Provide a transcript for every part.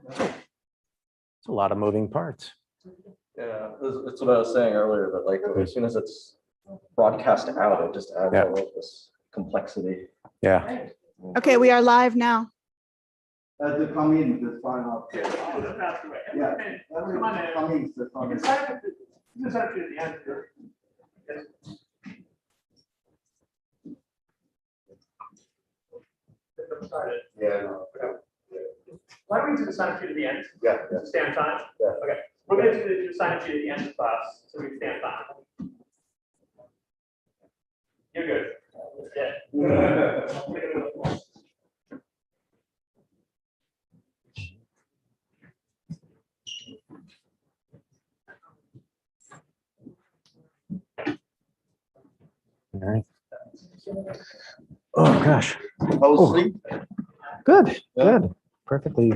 It's a lot of moving parts. Yeah, that's what I was saying earlier, that like as soon as it's broadcast out, it just adds all of this complexity. Yeah. Okay, we are live now. To come in, just sign up. Yeah, the faster way. Yeah. Come on in. Come in, just You sign can up. sign up at the end. Yes. Yeah. Why don't we do the sign up sheet at the end? Yeah. To stay on time? Yeah. Okay. We're going to do the sign up sheet at the end of class, so we can stay on time. You're good. Yeah. All right. Oh, gosh. How was sleep? Good, Yeah. good. Perfectly.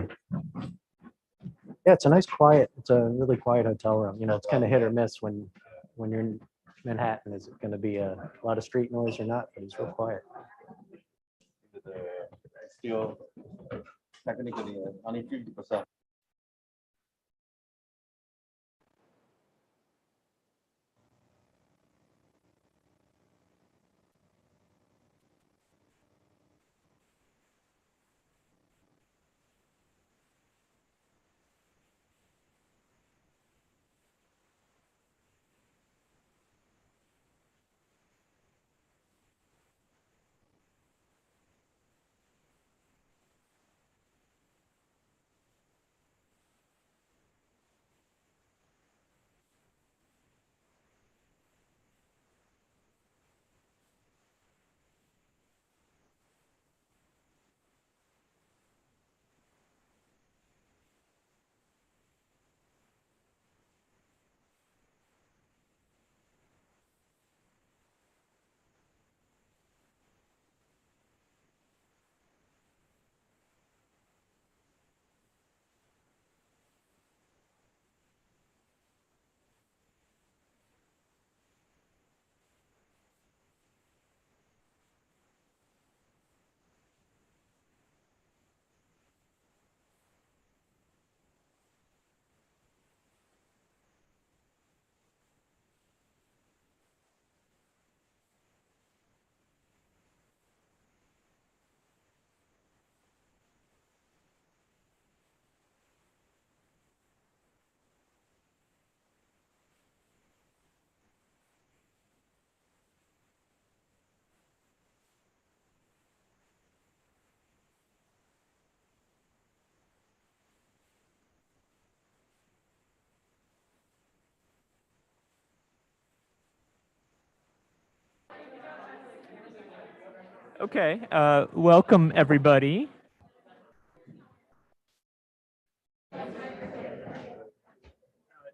Yeah, it's a nice quiet, it's a really quiet hotel room. You know, it's kind of hit or miss when you're in Manhattan. Is it going to be a lot of street noise or not? But it's real quiet. Still technically only 50%. Okay, welcome everybody.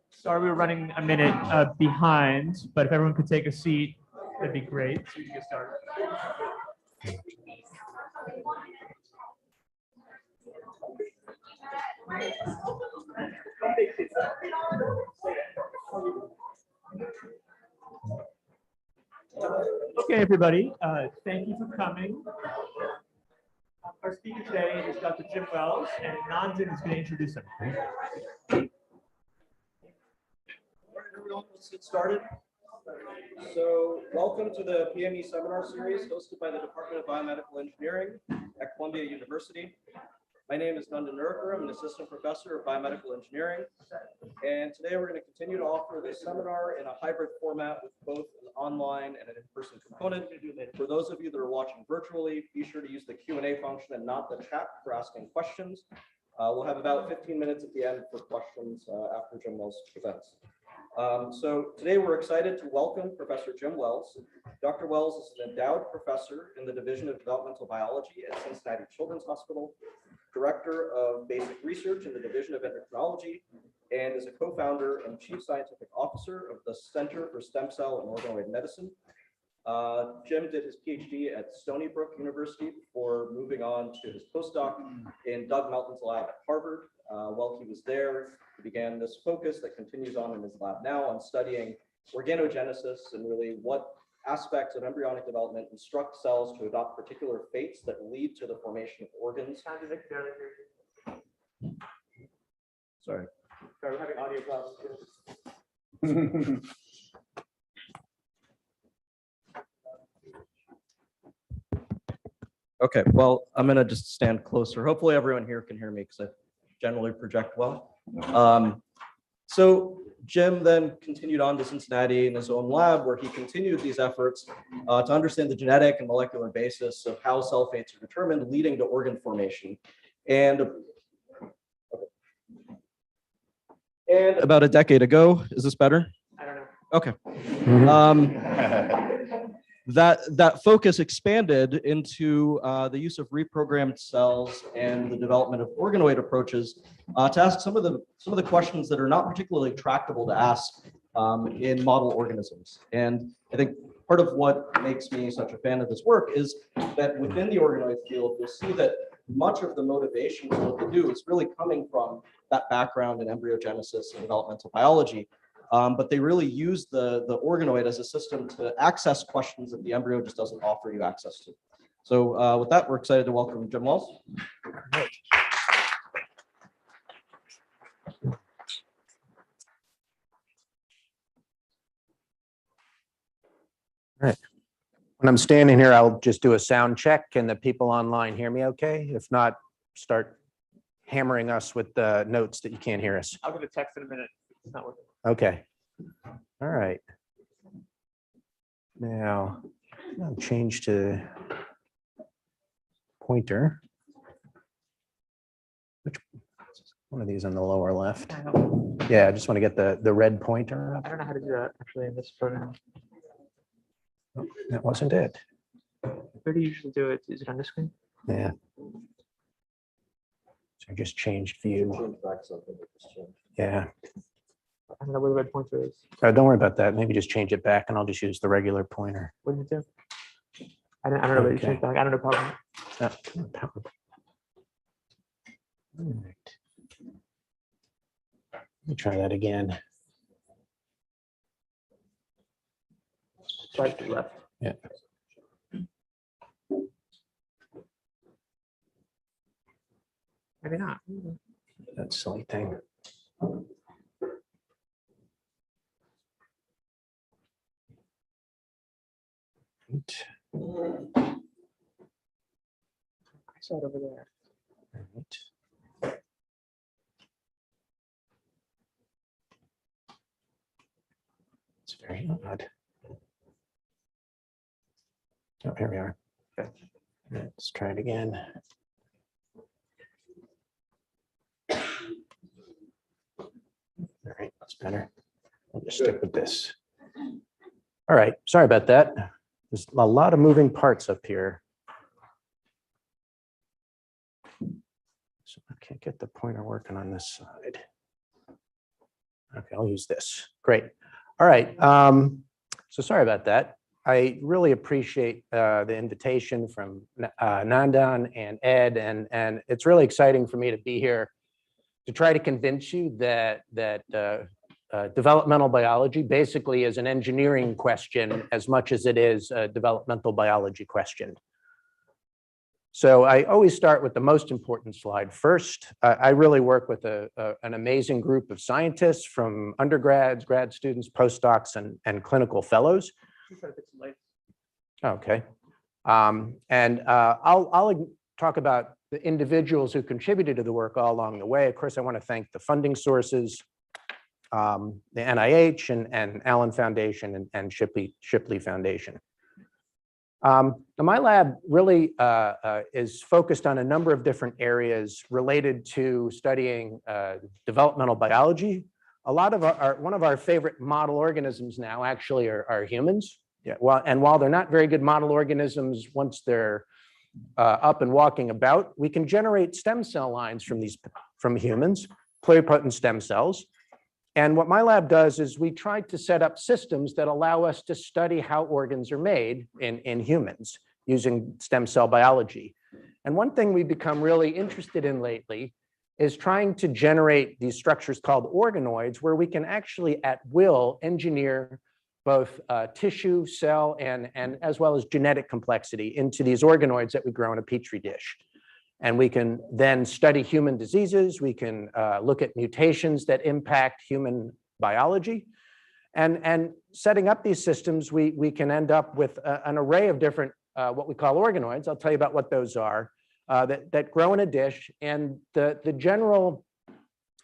Sorry we're running a minute behind, but if everyone could take a seat, that'd be great so we can get started. Okay, everybody, thank you for coming. Our speaker today is Dr. Jim Wells, and Nandan is going to introduce him. All right, everyone, let's get started. So, welcome to the BME seminar series hosted by the Department of Biomedical Engineering at Columbia University. My name is Nandan Nurkar. I'm an assistant professor of biomedical engineering. And today we're going to continue to offer this seminar in a hybrid format with both an online and an in-person component. For those of you that are watching virtually, be sure to use the Q&A function and not the chat for asking questions. We'll have about 15 minutes at the end for questions after Jim Wells presents. So today we're excited to welcome Professor Jim Wells. Dr. Wells is an endowed professor in the Division of Developmental Biology at Cincinnati Children's Hospital, director of basic research in the Division of Endocrinology, and is a co-founder and chief scientific officer of the Center for Stem Cell and Organoid Medicine. Jim did his PhD at Stony Brook University before moving on to his postdoc in Doug Melton's lab at Harvard. While he was there, he began this focus that continues on in his lab now on studying organogenesis and really what aspects of embryonic development instruct cells to adopt particular fates that lead to the formation of organs. audio problems. Okay, well, I'm gonna just stand closer. Hopefully everyone here can hear me because I generally project well. So Jim then continued on to Cincinnati in his own lab where he continued these efforts to understand the genetic and molecular basis of how cell fates are determined, leading to organ formation. And about a decade ago, is this better? I don't know. Okay. Mhm. That focus expanded into the use of reprogrammed cells and the development of organoid approaches to ask some of the questions that are not particularly tractable to ask in model organisms. And I think part of what makes me such a fan of this work is that within the organoid field, you'll see that much of the motivation for what they do is really coming from that background in embryogenesis and developmental biology. But they really use the organoid as a system to access questions that the embryo just doesn't offer you access to. So with that, we're excited to welcome Jim Wells. When I'm standing here, I'll just do a sound check. Can the people online hear me okay? If not, start hammering us with the notes that you can't hear us. I'll get a text in a minute. It's not working. Okay. All right. Now, I'll change to pointer. Which one of these on the lower left? Yeah, I just want to get the red pointer up. I don't know how to do that actually in this program. Oh, that wasn't it. Where do you usually do it? Is it on the screen? Yeah. So I just changed view. Change back something that was changed. Yeah. I don't know where the red pointer is. Don't worry about that. Maybe just change it back and I'll just use the regular pointer. What did it do? I don't know what you Okay. changed back. I don't know problem. All right. Let me try that again. Right to left. Yeah. Maybe not. That silly thing. Right. I saw it over there. Right. It's very odd. Oh, here we are. Okay. Let's try it again. All right, that's better. I'll just stick with this. All right, sorry about that. There's a lot of moving parts up here. So I can't get the pointer working on this side. Okay, I'll use this. Great. All right. So sorry about that. I really appreciate the invitation from Nandan and Ed, and it's really exciting for me to be here to try to convince you that developmental biology basically is an engineering question as much as it is a developmental biology question. So I always start with the most important slide first. I really work with an amazing group of scientists from undergrads, grad students, postdocs, and clinical fellows. Okay. I'll talk about the individuals who contributed to the work all along the way. Of course, I want to thank the funding sources, the NIH and Allen Foundation and Shipley Foundation. My lab really is focused on a number of different areas related to studying developmental biology. One of our favorite model organisms now actually are humans. Yeah, while they're not very good model organisms, once they're up and walking about, we can generate stem cell lines from humans, pluripotent stem cells. And what my lab does is we try to set up systems that allow us to study how organs are made in humans using stem cell biology. And one thing we've become really interested in lately is trying to generate these structures called organoids, where we can actually at will engineer both tissue, cell, and as well as genetic complexity into these organoids that we grow in a petri dish. And we can then study human diseases. We can look at mutations that impact human biology. And setting up these systems, we can end up with an array of different, what we call organoids. I'll tell you about what those are, that grow in a dish. And the general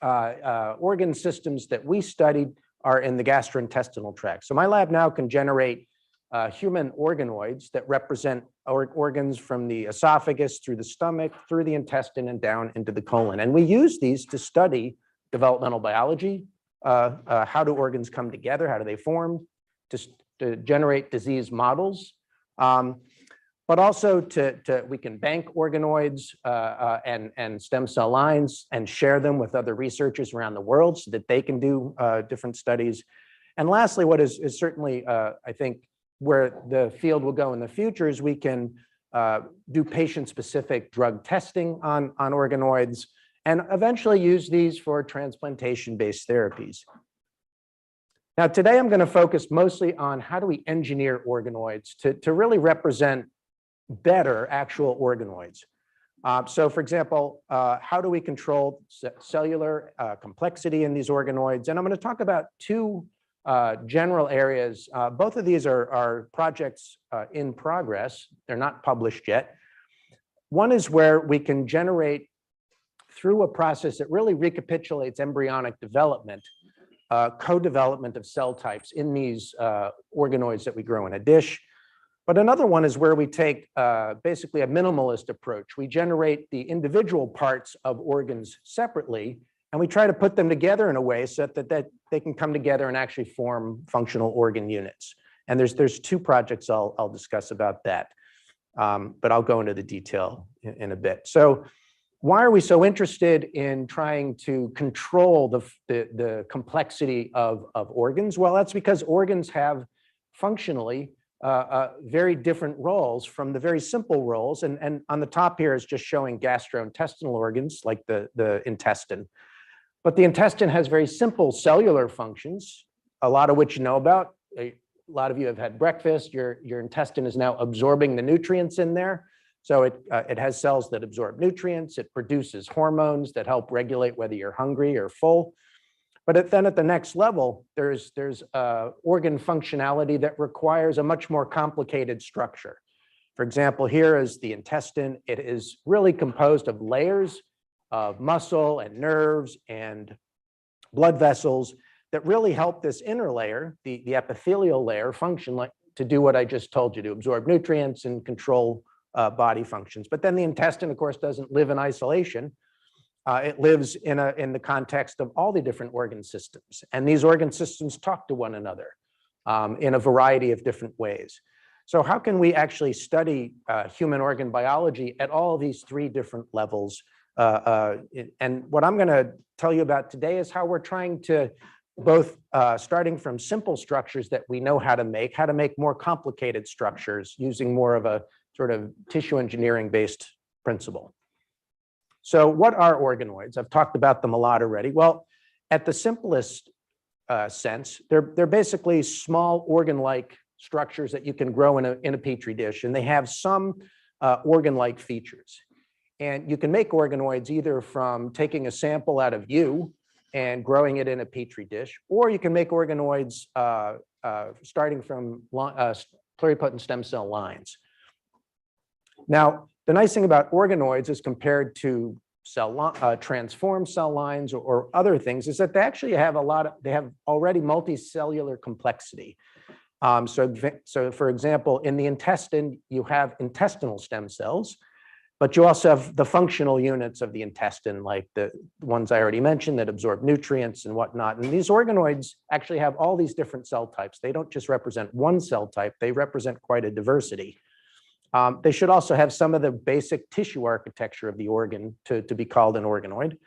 organ systems that we studied are in the gastrointestinal tract. So my lab now can generate human organoids that represent organs from the esophagus through the stomach, through the intestine, and down into the colon. And we use these to study developmental biology. How do organs come together? How do they form? To generate disease models. But also we can bank organoids and stem cell lines and share them with other researchers around the world so that they can do different studies. And lastly, what is certainly, I think, where the field will go in the future is we can do patient-specific drug testing on organoids and eventually use these for transplantation-based therapies. Now, today I'm going to focus mostly on how do we engineer organoids to really represent better actual organoids. So for example, how do we control cellular complexity in these organoids? And I'm going to talk about two general areas. Both of these are projects in progress. They're not published yet. One is where we can generate, through a process that really recapitulates embryonic development, co-development of cell types in these organoids that we grow in a dish. But another one is where we take basically a minimalist approach. We generate the individual parts of organs separately, and we try to put them together in a way so that they can come together and actually form functional organ units. And there's two projects I'll discuss about that, but I'll go into the detail in a bit. So why are we so interested in trying to control the complexity of organs? Well, that's because organs have functionally very different roles from the very simple roles. And on the top here is just showing gastrointestinal organs like the intestine. But the intestine has very simple cellular functions, a lot of which you know about. A lot of you have had breakfast. Your intestine is now absorbing the nutrients in there. So it has cells that absorb nutrients. It produces hormones that help regulate whether you're hungry or full. But then at the next level, there's organ functionality that requires a much more complicated structure. For example, here is the intestine. It is really composed of layers of muscle and nerves and blood vessels that really help this inner layer, the epithelial layer, function to do what I just told you, to absorb nutrients and control body functions. But then the intestine, of course, doesn't live in isolation. It lives in the context of all the different organ systems. And these organ systems talk to one another in a variety of different ways. So how can we actually study human organ biology at all these three different levels? And what I'm going to tell you about today is how we're trying to both starting from simple structures that we know how to make more complicated structures using more of a sort of tissue engineering based principle. So what are organoids? I've talked about them a lot already. Well, at the simplest sense, they're basically small organ-like structures that you can grow in a petri dish, and they have some organ-like features. And you can make organoids either from taking a sample out of you and growing it in a petri dish, or you can make organoids starting from pluripotent stem cell lines. Now, the nice thing about organoids as compared to transformed cell lines or other things is that they actually have they have already multicellular complexity. So for example, in the intestine, you have intestinal stem cells, but you also have the functional units of the intestine, like the ones I already mentioned that absorb nutrients and whatnot. And these organoids actually have all these different cell types. They don't just represent one cell type, they represent quite a diversity. They should also have some of the basic tissue architecture of the organ to be called an organoid.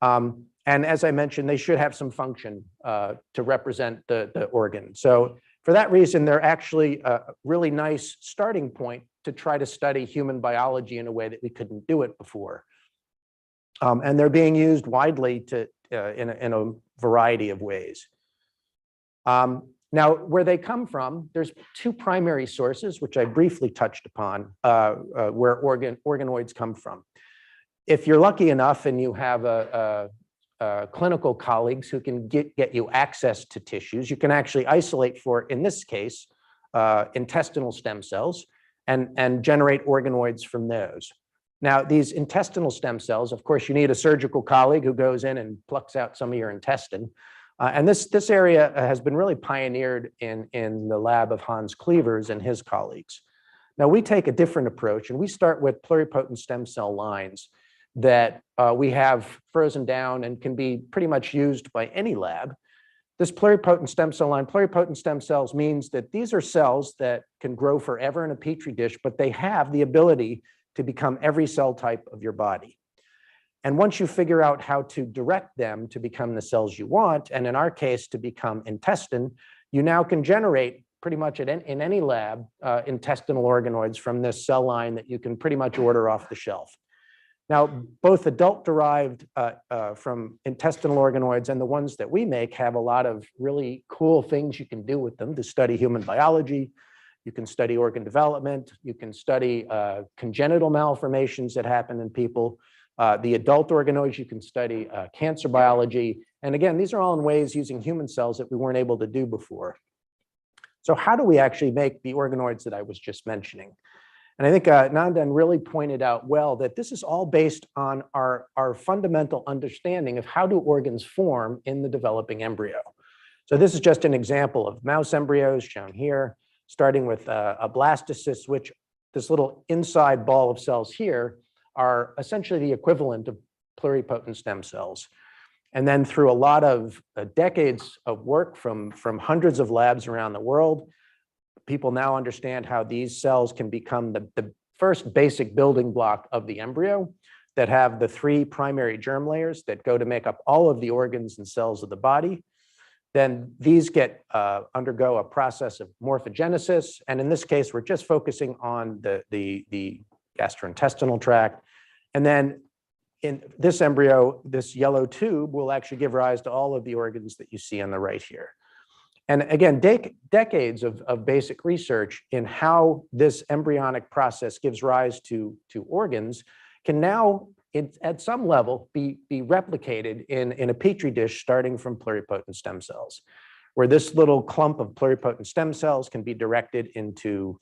And as I mentioned, they should have some function to represent the organ. So for that reason, they're actually a really nice starting point to try to study human biology in a way that we couldn't do it before. And they're being used widely in a variety of ways. Now, where they come from, there's two primary sources, which I briefly touched upon, where organoids come from. if you're lucky enough and you have clinical colleagues who can get you access to tissues, you can actually isolate for, in this case, intestinal stem cells and generate organoids from those. Now, these intestinal stem cells, of course, you need a surgical colleague who goes in and plucks out some of your intestine. And this area has been really pioneered in the lab of Hans Clevers and his colleagues. Now, we take a different approach, and we start with pluripotent stem cell lines that we have frozen down and can be pretty much used by any lab. This pluripotent stem cell line, pluripotent stem cells means that these are cells that can grow forever in a petri dish, but they have the ability to become every cell type of your body. And once you figure out how to direct them to become the cells you want, and in our case, to become intestine, you now can generate pretty much in any lab intestinal organoids from this cell line that you can pretty much order off the shelf. Now, both adult-derived from intestinal organoids and the ones that we make have a lot of really cool things you can do with them to study human biology. You can study organ development. You can study congenital malformations that happen in people. The adult organoids, you can study cancer biology. And again, these are all in ways using human cells that we weren't able to do before. So how do we actually make the organoids that I was just mentioning? And I think Nandan really pointed out well that this is all based on our fundamental understanding of how do organs form in the developing embryo. So this is just an example of mouse embryos shown here, starting with a blastocyst, which this little inside ball of cells here are essentially the equivalent of pluripotent stem cells. And then through a lot of decades of work from hundreds of labs around the world, people now understand how these cells can become the first basic building block of the embryo that have the 3 primary germ layers that go to make up all of the organs and cells of the body. Then these undergo a process of morphogenesis. And in this case, we're just focusing on the gastrointestinal tract. And then in this embryo, this yellow tube will actually give rise to all of the organs that you see on the right here. And again, decades of basic research in how this embryonic process gives rise to organs can now, at some level, be replicated in a petri dish starting from pluripotent stem cells, where this little clump of pluripotent stem cells can be directed into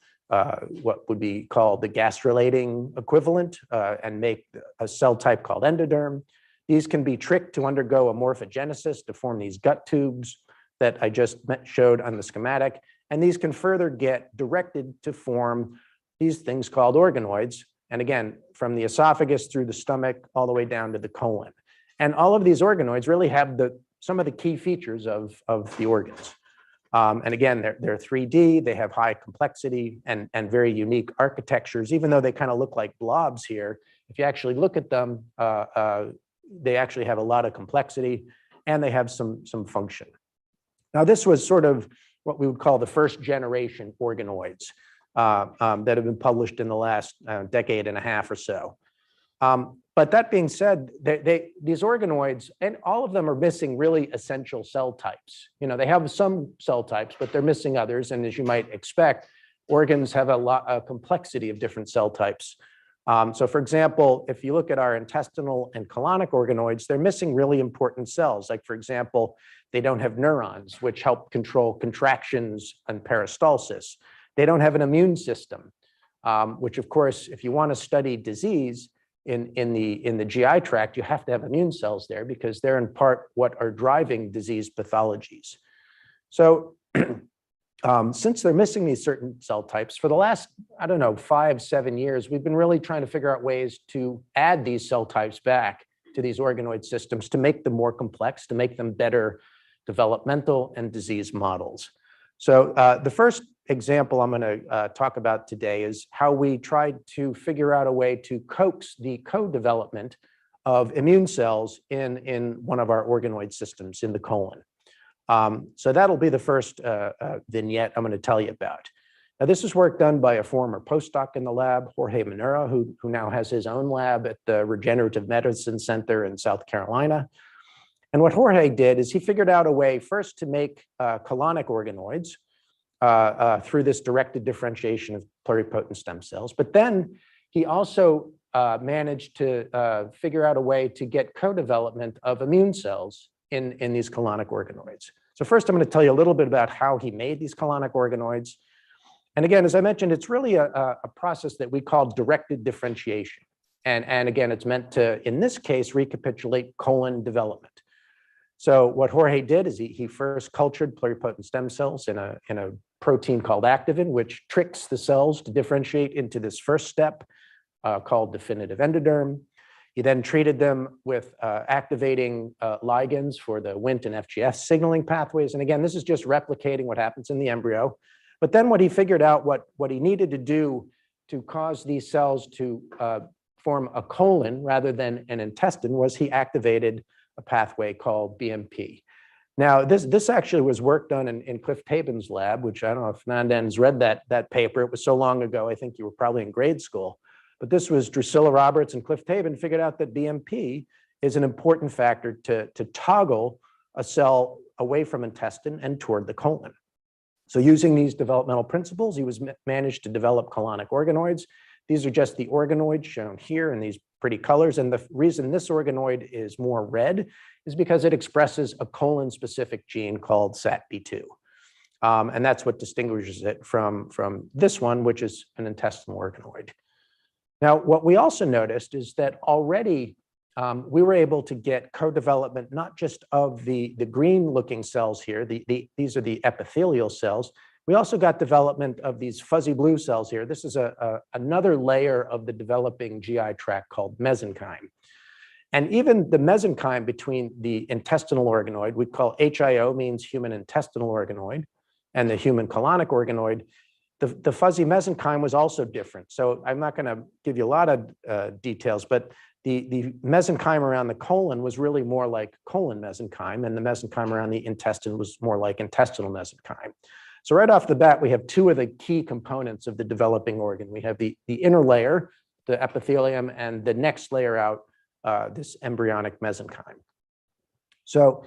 what would be called the gastrulating equivalent and make a cell type called endoderm. These can be tricked to undergo a morphogenesis to form these gut tubes that I just showed on the schematic. And these can further get directed to form these things called organoids. And again, from the esophagus through the stomach, all the way down to the colon. And all of these organoids really have some of the key features of the organs. And again, they're 3D, they have high complexity and very unique architectures, even though they kind of look like blobs here. If you actually look at them, they actually have a lot of complexity and they have some function. Now, this was sort of what we would call the first generation organoids that have been published in the last decade and a half or so. But that being said, these organoids, and all of them are missing really essential cell types. You know, they have some cell types, but they're missing others. And as you might expect, organs have a complexity of different cell types. So for example, if you look at our intestinal and colonic organoids, they're missing really important cells. Like for example, they don't have neurons, which help control contractions and peristalsis. They don't have an immune system, which of course, if you want to study disease in the GI tract, you have to have immune cells there because they're in part what are driving disease pathologies. So since they're missing these certain cell types, for the last, I don't know, 5-7 years, we've been really trying to figure out ways to add these cell types back to these organoid systems to make them more complex, to make them better developmental and disease models. So the first example I'm going to talk about today is how we tried to figure out a way to coax the co-development of immune cells in one of our organoid systems in the colon. So that'll be the first vignette I'm going to tell you about. Now, this is work done by a former postdoc in the lab, Jorge Manura, who now has his own lab at the Regenerative Medicine Center in South Carolina. And what Jorge did is he figured out a way first to make colonic organoids through this directed differentiation of pluripotent stem cells. But then he also managed to figure out a way to get co-development of immune cells in these colonic organoids. So first, I'm going to tell you a little bit about how he made these colonic organoids. And again, as I mentioned, it's really a process that we call directed differentiation. And again, it's meant to, in this case, recapitulate colon development. So what Jorge did is he first cultured pluripotent stem cells in a protein called activin, which tricks the cells to differentiate into this first step called definitive endoderm. He then treated them with activating ligands for the Wnt and FGF signaling pathways. And again, this is just replicating what happens in the embryo. But then what he figured out, what he needed to do to cause these cells to form a colon rather than an intestine was he activated a pathway called BMP. Now, this actually was work done in Cliff Tabin's lab, which I don't know if Nandan's read that paper. It was so long ago, I think you were probably in grade school. But this was Drusilla Roberts and Cliff Tabin figured out that BMP is an important factor to toggle a cell away from intestine and toward the colon. So using these developmental principles, he managed to develop colonic organoids. These are just the organoids shown here in these pretty colors. And the reason this organoid is more red is because it expresses a colon-specific gene called SATB2. And that's what distinguishes it from this one, which is an intestinal organoid. Now, what we also noticed is that already we were able to get co-development not just of the green-looking cells here, these are the epithelial cells. We also got development of these fuzzy blue cells here. This is another layer of the developing GI tract called mesenchyme. And even the mesenchyme between the intestinal organoid, we call HIO means human intestinal organoid, and the human colonic organoid, the fuzzy mesenchyme was also different. So I'm not going to give you a lot of details, but the mesenchyme around the colon was really more like colon mesenchyme, and the mesenchyme around the intestine was more like intestinal mesenchyme. So right off the bat, we have two of the key components of the developing organ. We have the inner layer, the epithelium, and the next layer out, this embryonic mesenchyme. So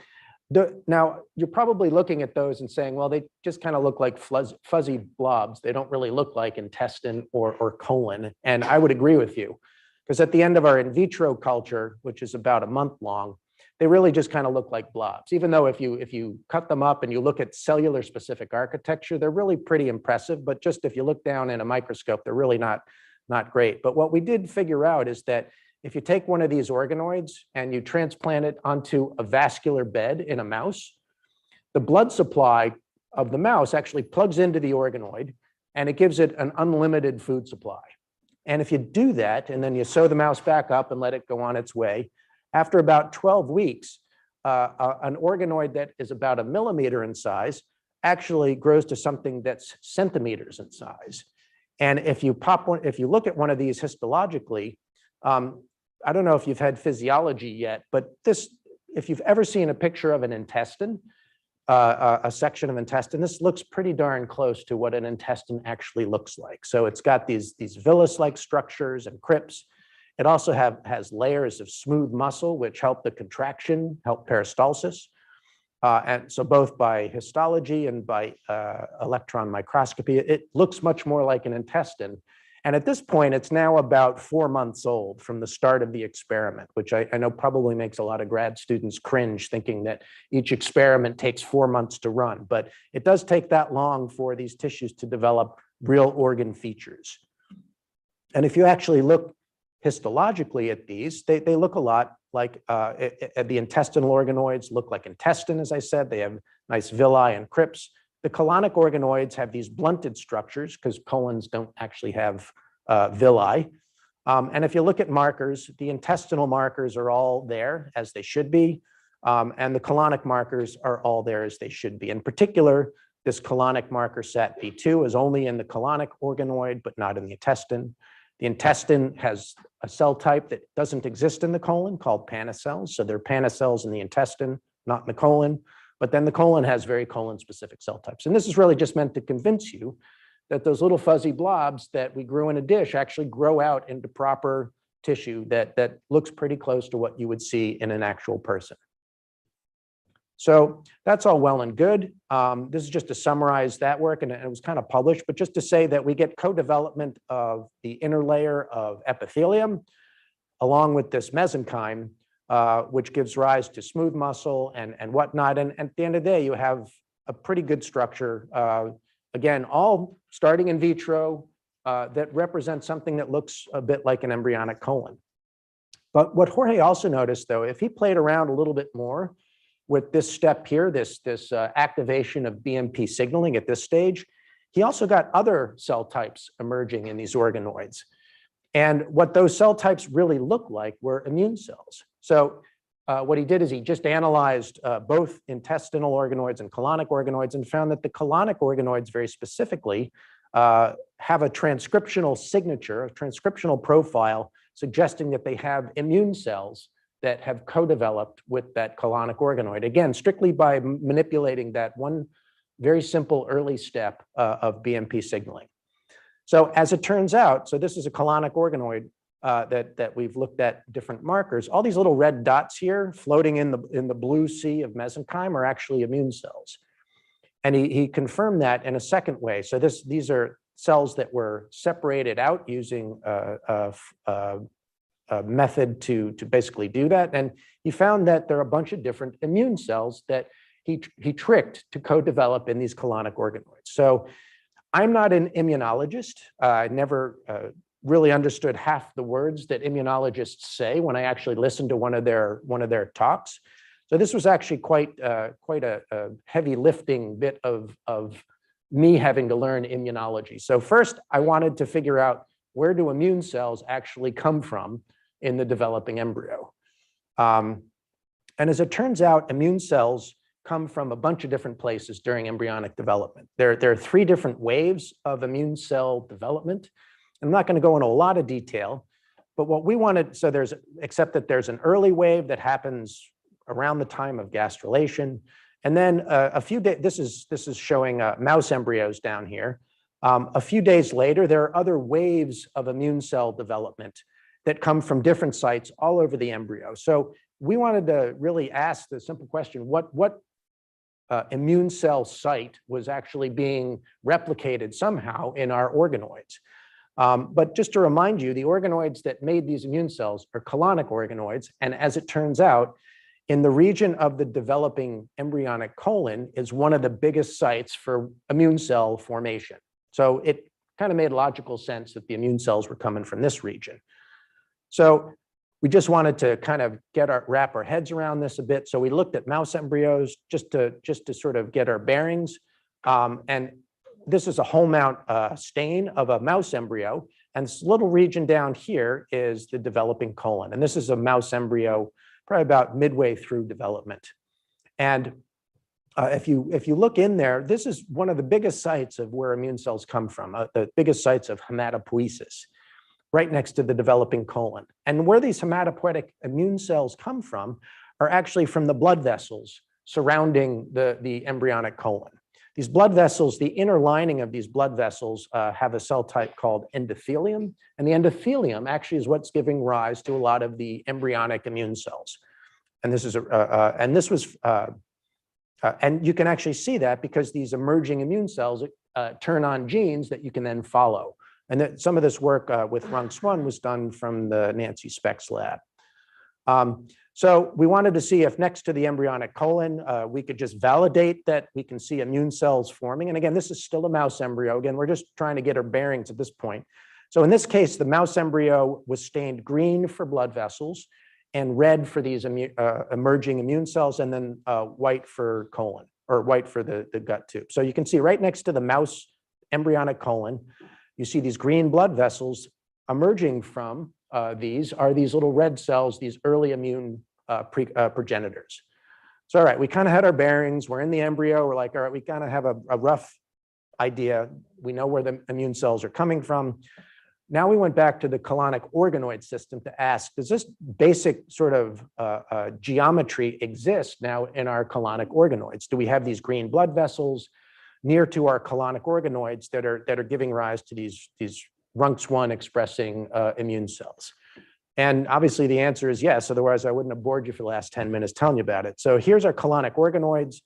now you're probably looking at those and saying, well, they just kind of look like fuzzy blobs. They don't really look like intestine or colon. And I would agree with you, because at the end of our in vitro culture, which is about a month long, they really just kind of look like blobs. Even though if you cut them up and you look at cellular specific architecture, they're really pretty impressive. But just if you look down in a microscope, they're really not great. But what we did figure out is that if you take one of these organoids and you transplant it onto a vascular bed in a mouse, the blood supply of the mouse actually plugs into the organoid and it gives it an unlimited food supply. And if you do that and then you sew the mouse back up and let it go on its way, after about 12 weeks, an organoid that is about 1 millimeter in size actually grows to something that's centimeters in size. And if you look at one of these histologically, I don't know if you've had physiology yet, but if you've ever seen a picture of an intestine, a section of intestine, this looks pretty darn close to what an intestine actually looks like. So it's got these villus-like structures and crypts. It also has layers of smooth muscle, which help the contraction, help peristalsis. And so both by histology and by electron microscopy, it looks much more like an intestine. And at this point, it's now about 4 months old from the start of the experiment, which I know probably makes a lot of grad students cringe, thinking that each experiment takes 4 months to run. But it does take that long for these tissues to develop real organ features. And if you actually look histologically at these, they look a lot like the intestinal organoids look like intestine, as I said. They have nice villi and crypts. The colonic organoids have these blunted structures because colons don't actually have villi. And if you look at markers, the intestinal markers are all there as they should be. And the colonic markers are all there as they should be. In particular, this colonic marker SATB2 is only in the colonic organoid, but not in the intestine. The intestine has a cell type that doesn't exist in the colon called panacells. So there are panacells in the intestine, not in the colon. But then the colon has very colon-specific cell types. And this is really just meant to convince you that those little fuzzy blobs that we grew in a dish actually grow out into proper tissue that looks pretty close to what you would see in an actual person. So that's all well and good. This is just to summarize that work, and it was kind of published, but just to say that we get co-development of the inner layer of epithelium along with this mesenchyme, which gives rise to smooth muscle and whatnot. And at the end of the day, you have a pretty good structure. Again, all starting in vitro that represents something that looks a bit like an embryonic colon. But what Jorge also noticed, though, if he played around a little bit more with this step here, this activation of BMP signaling at this stage, he also got other cell types emerging in these organoids. And what those cell types really look like were immune cells. So what he did is he just analyzed both intestinal organoids and colonic organoids and found that the colonic organoids very specifically have a transcriptional signature, a transcriptional profile suggesting that they have immune cells that have co-developed with that colonic organoid. Again, strictly by manipulating that one very simple early step of BMP signaling. So as it turns out, so this is a colonic organoid that we've looked at different markers. All these little red dots here floating in the blue sea of mesenchyme are actually immune cells. And he confirmed that in a second way. So these are cells that were separated out using a method to basically do that. And he found that there are a bunch of different immune cells that he tricked to co-develop in these colonic organoids. So I'm not an immunologist. I never really understood half the words that immunologists say when I actually listened to one of their talks. So this was actually quite a heavy lifting bit of me having to learn immunology. So first, I wanted to figure out where do immune cells actually come from in the developing embryo. And as it turns out, immune cells come from a bunch of different places during embryonic development. There are 3 different waves of immune cell development. I'm not going to go into a lot of detail, but what we wanted, except that there's an early wave that happens around the time of gastrulation. And then a few days, this is showing mouse embryos down here. A few days later, there are other waves of immune cell development that come from different sites all over the embryo. So we wanted to really ask the simple question, what immune cell site was actually being replicated somehow in our organoids? But just to remind you, the organoids that made these immune cells are colonic organoids. And as it turns out, in the region of the developing embryonic colon is one of the biggest sites for immune cell formation. So it kind of made logical sense that the immune cells were coming from this region. So we just wanted to kind of wrap our heads around this a bit. So we looked at mouse embryos just to sort of get our bearings. And this is a whole mount stain of a mouse embryo. And this little region down here is the developing colon. And this is a mouse embryo, probably about midway through development. And if you look in there, this is one of the biggest sites of where immune cells come from, the biggest sites of hematopoiesis, right next to the developing colon. And where these hematopoietic immune cells come from are actually from the blood vessels surrounding the embryonic colon. These blood vessels, the inner lining of these blood vessels have a cell type called endothelium. And the endothelium actually is what's giving rise to a lot of the embryonic immune cells. And this is and you can actually see that because these emerging immune cells turn on genes that you can then follow. And that some of this work with RUNX1 was done from the Nancy Speck's lab. So we wanted to see if next to the embryonic colon, we could just validate that we can see immune cells forming. And again, this is still a mouse embryo. Again, we're just trying to get our bearings at this point. So in this case, the mouse embryo was stained green for blood vessels and red for these emerging immune cells, and then white for colon, or white for the gut tube. So you can see right next to the mouse embryonic colon, you see these green blood vessels emerging from these little red cells, these early immune progenitors. So, all right, we kind of had our bearings. We're in the embryo. We're like, all right, we kind of have a rough idea. We know where the immune cells are coming from. Now we went back to the colonic organoid system to ask, does this basic sort of geometry exist now in our colonic organoids? Do we have these green blood vessels near to our colonic organoids that are giving rise to these RUNX1 expressing immune cells? And obviously the answer is yes, otherwise I wouldn't have bored you for the last 10 minutes telling you about it. So here's our colonic organoids.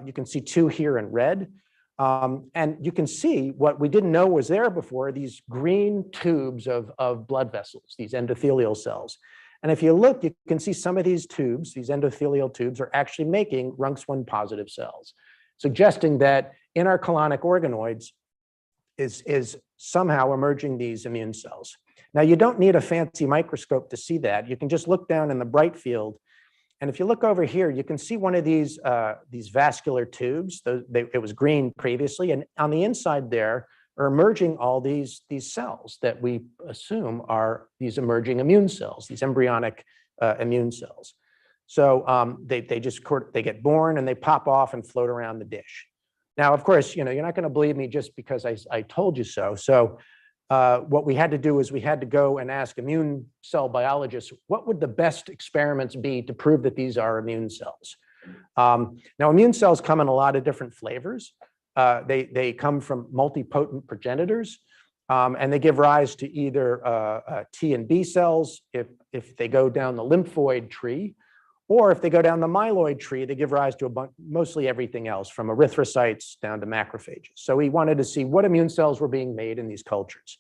You can see two here in red. And you can see what we didn't know was there before, these green tubes of blood vessels, these endothelial cells. And if you look, you can see some of these tubes, these endothelial tubes, are actually making RUNX1 positive cells, suggesting that in our colonic organoids is somehow emerging these immune cells. Now, you don't need a fancy microscope to see that. You can just look down in the bright field. And if you look over here, you can see one of these vascular tubes. It was green previously. And on the inside there are emerging all these cells that we assume are these emerging immune cells, these embryonic immune cells. So they get born and they pop off and float around the dish. Now, of course, you're not going to believe me just because I told you so. So what we had to do is we had to go and ask immune cell biologists, what would the best experiments be to prove that these are immune cells? Now, immune cells come in a lot of different flavors. They come from multipotent progenitors, and they give rise to either T and B cells if they go down the lymphoid tree, or if they go down the myeloid tree, they give rise to mostly everything else, from erythrocytes down to macrophages. So we wanted to see what immune cells were being made in these cultures.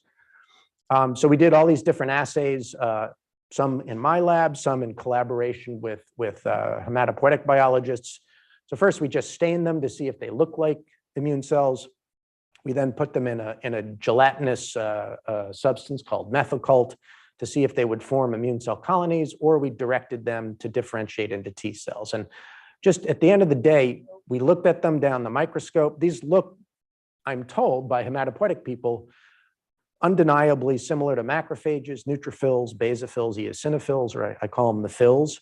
So we did all these different assays, some in my lab, some in collaboration with hematopoietic biologists. So first we just stained them to see if they look like immune cells. We then put them in a gelatinous substance called methylcult to see if they would form immune cell colonies, or we directed them to differentiate into T cells. And just at the end of the day, we looked at them down the microscope. These look, I'm told by hematopoietic people, undeniably similar to macrophages, neutrophils, basophils, eosinophils, or I call them the phils.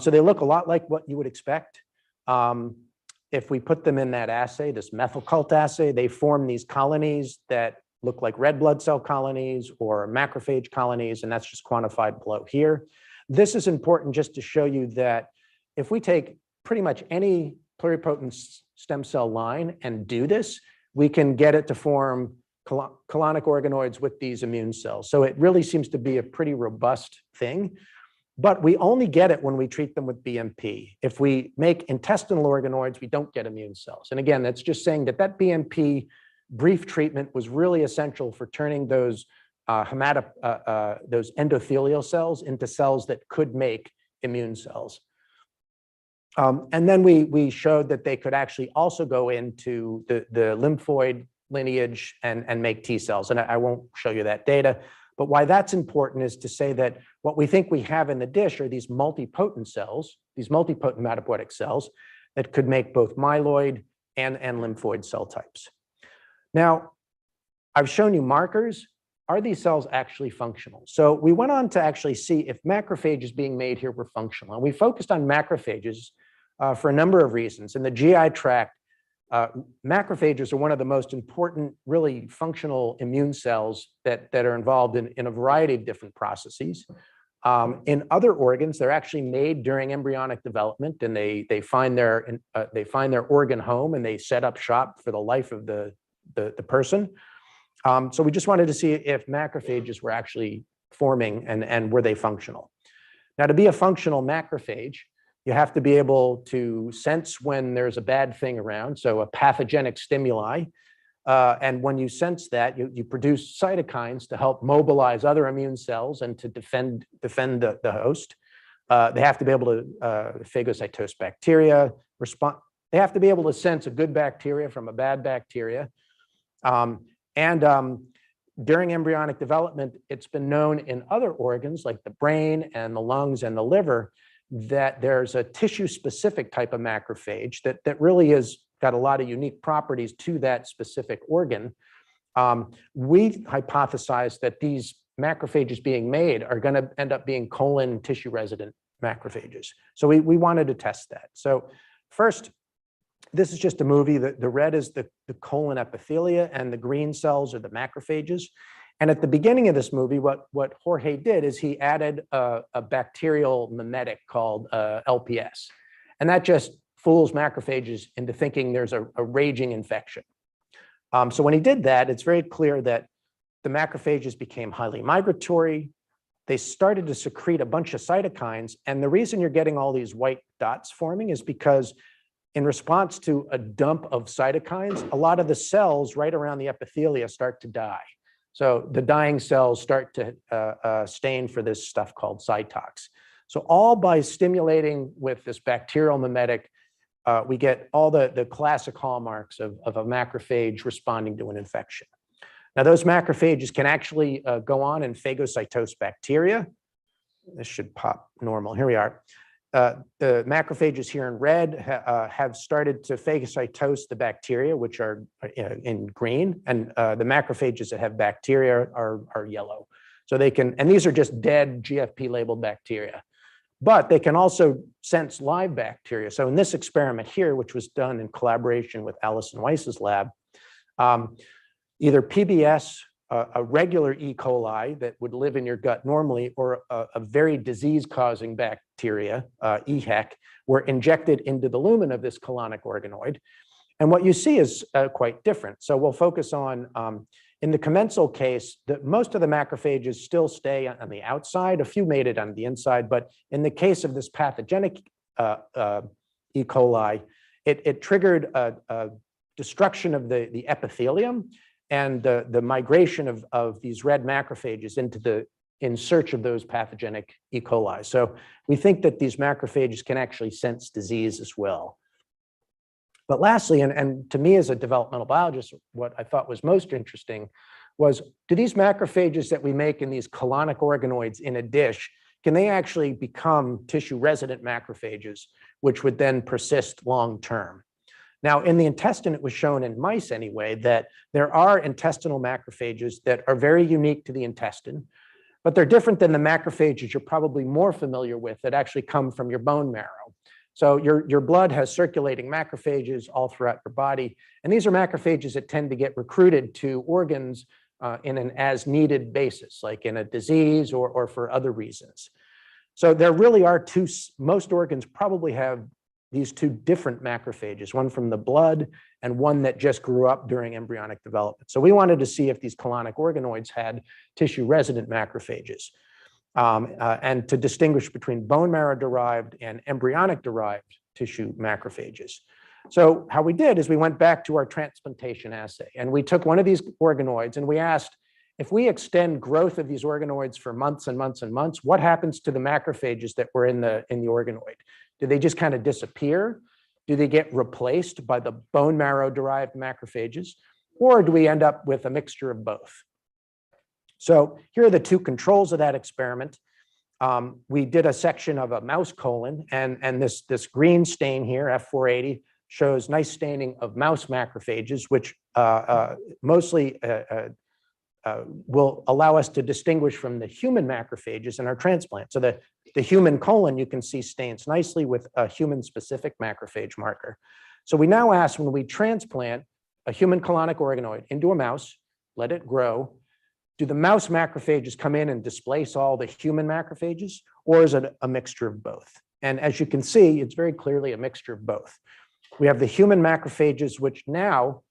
So they look a lot like what you would expect. If we put them in that assay, this methylcult assay, they form these colonies that look like red blood cell colonies or macrophage colonies, and that's just quantified below here. This is important just to show you that if we take pretty much any pluripotent stem cell line and do this, we can get it to form colonic organoids with these immune cells. So it really seems to be a pretty robust thing, but we only get it when we treat them with BMP. If we make intestinal organoids, we don't get immune cells. And again, that's just saying that BMP brief treatment was really essential for turning those those endothelial cells into cells that could make immune cells. And then we showed that they could actually also go into the lymphoid lineage and make T cells. And I won't show you that data, but why that's important is to say that what we think we have in the dish are these multipotent cells, these multipotent hematopoietic cells that could make both myeloid and lymphoid cell types. Now, I've shown you markers. Are these cells actually functional? So we went on to actually see if macrophages being made here were functional. And we focused on macrophages for a number of reasons. In the GI tract, macrophages are one of the most important, really functional immune cells that are involved in a variety of different processes. In other organs, they're actually made during embryonic development, and they find their organ home, and they set up shop for the life of the person. So we just wanted to see if macrophages were actually forming and were they functional. Now, to be a functional macrophage, you have to be able to sense when there's a bad thing around, so a pathogenic stimuli. And when you sense that, you produce cytokines to help mobilize other immune cells and to defend the host. They have to be able to phagocytose bacteria, respond. They have to be able to sense a good bacteria from a bad bacteria. During embryonic development, it's been known in other organs like the brain and the lungs and the liver that there's a tissue-specific type of macrophage that really has got a lot of unique properties to that specific organ. We hypothesized that these macrophages being made are going to end up being colon tissue-resident macrophages. So we wanted to test that. So first, this is just a movie. The red is the colon epithelia, and the green cells are the macrophages. And at the beginning of this movie, what Jorge did is he added a bacterial mimetic called LPS. And that just fools macrophages into thinking there's a raging infection. So when he did that, it's very clear that the macrophages became highly migratory. they started to secrete a bunch of cytokines. And the reason you're getting all these white dots forming is because in response to a dump of cytokines, a lot of the cells right around the epithelia start to die. So the dying cells start to stain for this stuff called cytox. So all by stimulating with this bacterial mimetic, we get all the classic hallmarks of a macrophage responding to an infection. Now, those macrophages can actually go on and phagocytose bacteria. This should pop normal. Here we are. The macrophages here in red have started to phagocytose the bacteria, which are in green, and the macrophages that have bacteria are yellow. So they can, and these are just dead GFP labeled bacteria, but they can also sense live bacteria. So in this experiment here, which was done in collaboration with Alison Weiss's lab, either PBS, a regular E. coli that would live in your gut normally, or a very disease-causing bacteria, EHEC, were injected into the lumen of this colonic organoid. And what you see is quite different. So we'll focus on, in the commensal case, most of the macrophages still stay on the outside. A few made it on the inside, but in the case of this pathogenic E. coli, it triggered a destruction of the epithelium and the migration of these red macrophages in search of those pathogenic E. coli. So we think that these macrophages can actually sense disease as well. But lastly, and to me as a developmental biologist, what I thought was most interesting was, do these macrophages that we make in these colonic organoids in a dish, can they actually become tissue resident macrophages, which would then persist long term? Now, in the intestine, it was shown in mice anyway, that there are intestinal macrophages that are very unique to the intestine, but they're different than the macrophages you're probably more familiar with that actually come from your bone marrow. So your blood has circulating macrophages all throughout your body, and these are macrophages that tend to get recruited to organs in an as-needed basis, like in a disease or for other reasons. So there really are most organs probably have these two different macrophages, one from the blood and one that just grew up during embryonic development. So we wanted to see if these colonic organoids had tissue-resident macrophages, and to distinguish between bone marrow-derived and embryonic-derived tissue macrophages. So how we did is we went back to our transplantation assay, and we took one of these organoids and we asked, if we extend growth of these organoids for months and months and months, what happens to the macrophages that were in the organoid? Do they just kind of disappear? Do they get replaced by the bone marrow-derived macrophages? Or do we end up with a mixture of both? So here are the two controls of that experiment. We did a section of a mouse colon, and this green stain here, F480, shows nice staining of mouse macrophages, which mostly will allow us to distinguish from the human macrophages in our transplant. So the human colon, you can see, stains nicely with a human-specific macrophage marker. So we now ask, when we transplant a human colonic organoid into a mouse, let it grow, do the mouse macrophages come in and displace all the human macrophages, or is it a mixture of both? And as you can see, it's very clearly a mixture of both. We have the human macrophages, which now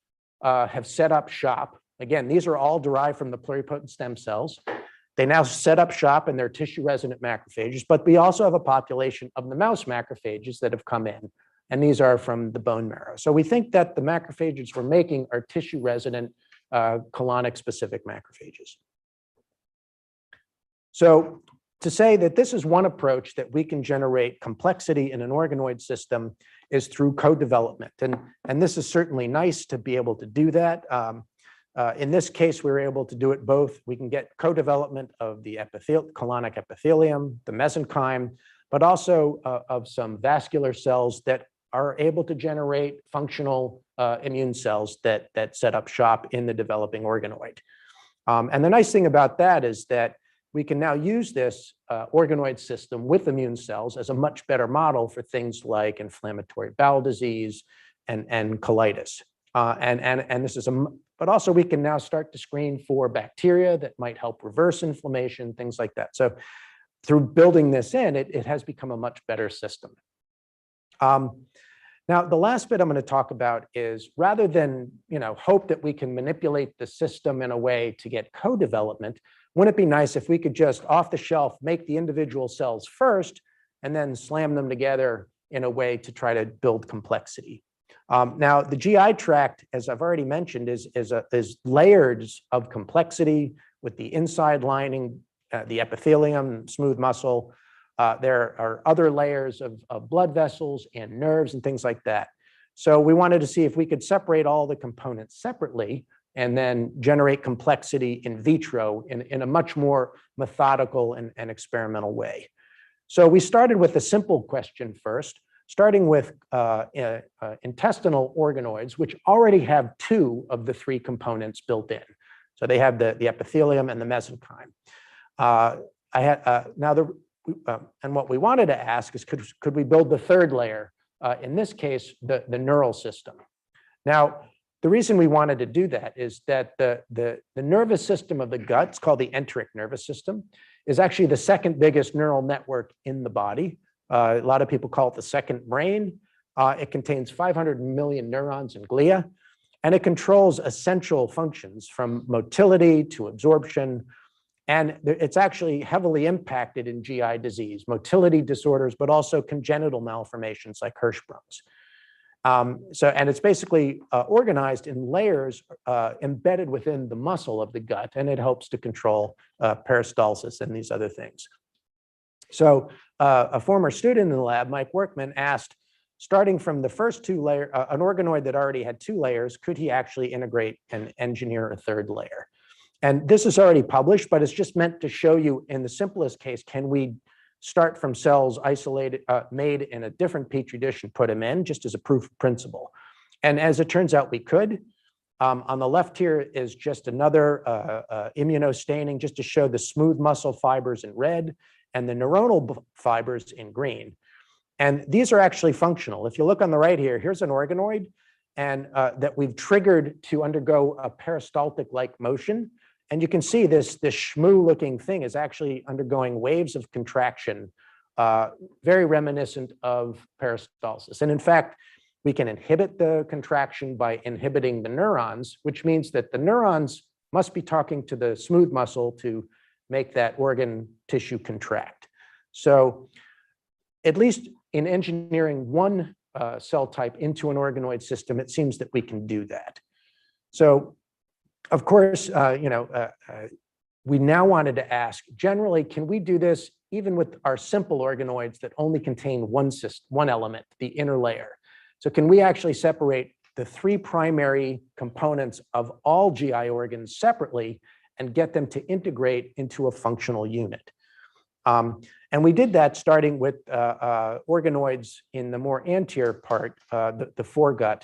have set up shop. Again, these are all derived from the pluripotent stem cells. They now set up shop in their tissue-resident macrophages, but we also have a population of the mouse macrophages that have come in, and these are from the bone marrow. So we think that the macrophages we're making are tissue-resident colonic-specific macrophages. So to say that this is one approach that we can generate complexity in an organoid system is through co-development, and this is certainly nice to be able to do that. In this case, we were able to do it both. We can get co-development of the colonic epithelium, the mesenchyme, but also of some vascular cells that are able to generate functional immune cells that set up shop in the developing organoid. And the nice thing about that is that we can now use this organoid system with immune cells as a much better model for things like inflammatory bowel disease and colitis. And this is but also we can now start to screen for bacteria that might help reverse inflammation, things like that. So through building this in, it has become a much better system. Now, the last bit I'm going to talk about is, rather than hope that we can manipulate the system in a way to get co-development, wouldn't it be nice if we could just off the shelf make the individual cells first and then slam them together in a way to try to build complexity? Now, the GI tract, as I've already mentioned, is layers of complexity with the inside lining, the epithelium, smooth muscle. There are other layers of blood vessels and nerves and things like that. So we wanted to see if we could separate all the components separately and then generate complexity in vitro in a much more methodical and experimental way. So we started with a simple question first, starting with intestinal organoids, which already have 2 of the 3 components built in. So they have the epithelium and the mesenchyme. And what we wanted to ask is, could we build the 3rd layer? In this case, the neural system. Now, the reason we wanted to do that is that the nervous system of the gut, it's called the enteric nervous system, is actually the 2nd biggest neural network in the body. A lot of people call it the 2nd brain. It contains 500 million neurons and glia, and it controls essential functions from motility to absorption. And it's actually heavily impacted in GI disease, motility disorders, but also congenital malformations like Hirschsprung's. And it's basically organized in layers embedded within the muscle of the gut, and it helps to control peristalsis and these other things. So a former student in the lab, Mike Workman, asked, starting from the first 2 layers, an organoid that already had 2 layers, could he actually integrate and engineer a 3rd layer? And this is already published, but it's just meant to show you in the simplest case, can we start from cells isolated, made in a different petri dish and put them in, just as a proof of principle. And as it turns out, we could. On the left here is just another immunostaining, just to show the smooth muscle fibers in red and the neuronal fibers in green. And these are actually functional. If you look on the right here, here's an organoid and that we've triggered to undergo a peristaltic-like motion. And you can see this shmoo-looking thing is actually undergoing waves of contraction, very reminiscent of peristalsis. And in fact, we can inhibit the contraction by inhibiting the neurons, which means that the neurons must be talking to the smooth muscle to make that organ tissue contract. So at least in engineering one cell type into an organoid system, it seems that we can do that. So of course, we now wanted to ask, generally, can we do this even with our simple organoids that only contain one element, the inner layer? So can we actually separate the 3 primary components of all GI organs separately and get them to integrate into a functional unit? And we did that starting with organoids in the more anterior part, the foregut.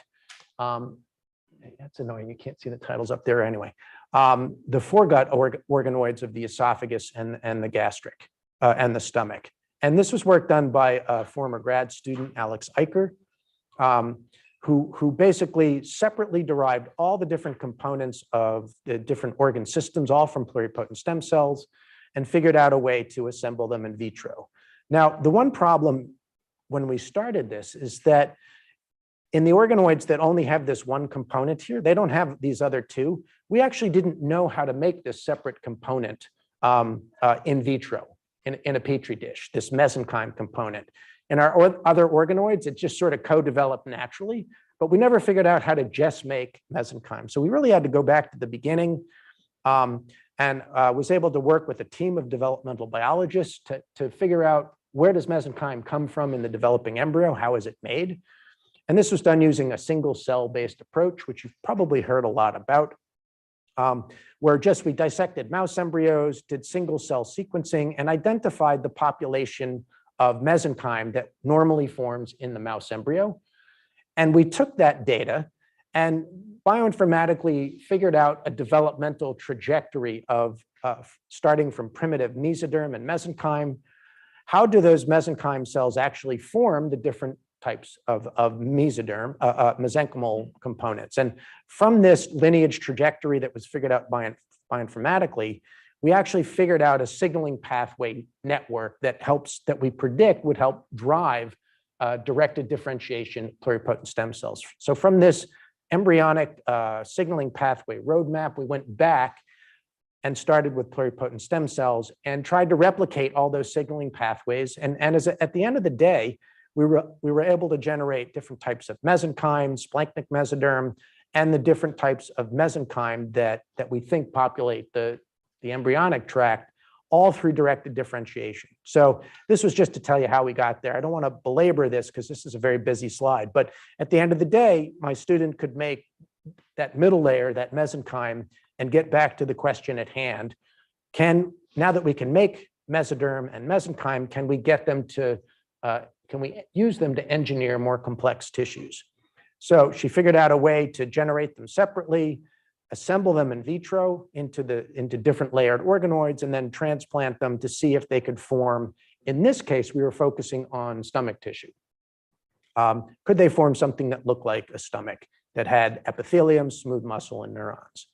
That's annoying, you can't see the titles up there anyway. The foregut organoids of the esophagus and the gastric and the stomach. And this was work done by a former grad student, Alex Eicher, who basically separately derived all the different components of the different organ systems, all from pluripotent stem cells, and figured out a way to assemble them in vitro. Now, the one problem when we started this is that in the organoids that only have this one component here, they don't have these other 2. We actually didn't know how to make this separate component in vitro in a petri dish, this mesenchyme component. In our other organoids, it just sort of co-developed naturally, but we never figured out how to just make mesenchyme. So we really had to go back to the beginning and was able to work with a team of developmental biologists to figure out, where does mesenchyme come from in the developing embryo? How is it made? And this was done using a single cell-based approach, which you've probably heard a lot about, where we dissected mouse embryos, did single cell sequencing, and identified the population of mesenchyme that normally forms in the mouse embryo. And we took that data and bioinformatically figured out a developmental trajectory of starting from primitive mesoderm and mesenchyme. How do those mesenchyme cells actually form the different types of mesoderm, mesenchymal components? And from this lineage trajectory that was figured out bioinformatically, we actually figured out a signaling pathway network that we predict would help drive directed differentiation pluripotent stem cells. So from this embryonic signaling pathway roadmap, we went back and started with pluripotent stem cells and tried to replicate all those signaling pathways. And at the end of the day, we were able to generate different types of mesenchyme, splanchnic mesoderm, and the different types of mesenchyme that we think populate the embryonic tract, all through directed differentiation. So this was just to tell you how we got there. I don't want to belabor this because this is a very busy slide, but at the end of the day, my student could make that middle layer, that mesenchyme, and get back to the question at hand. Now that we can make mesoderm and mesenchyme, can we get them to, can we use them to engineer more complex tissues? So she figured out a way to generate them separately, assemble them in vitro into different layered organoids, and then transplant them to see if they could form. In this case, we were focusing on stomach tissue. Could they form something that looked like a stomach that had epithelium, smooth muscle, and neurons?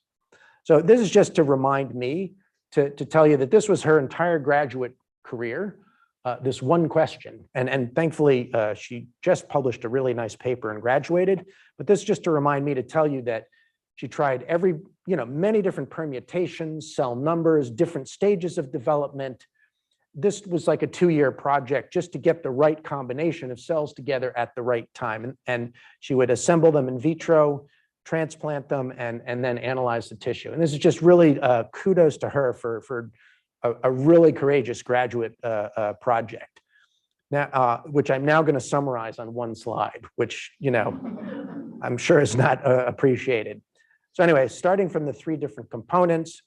So this is just to remind me to tell you that this was her entire graduate career, this one question. And thankfully, she just published a really nice paper and graduated. But this is just to remind me to tell you that she tried many different permutations, cell numbers, different stages of development. This was like a 2-year project just to get the right combination of cells together at the right time. And she would assemble them in vitro, transplant them, and then analyze the tissue. And this is just really kudos to her for a really courageous graduate project. Now, which I'm now going to summarize on one slide, which I'm sure is not appreciated. So anyway, starting from the 3 different components,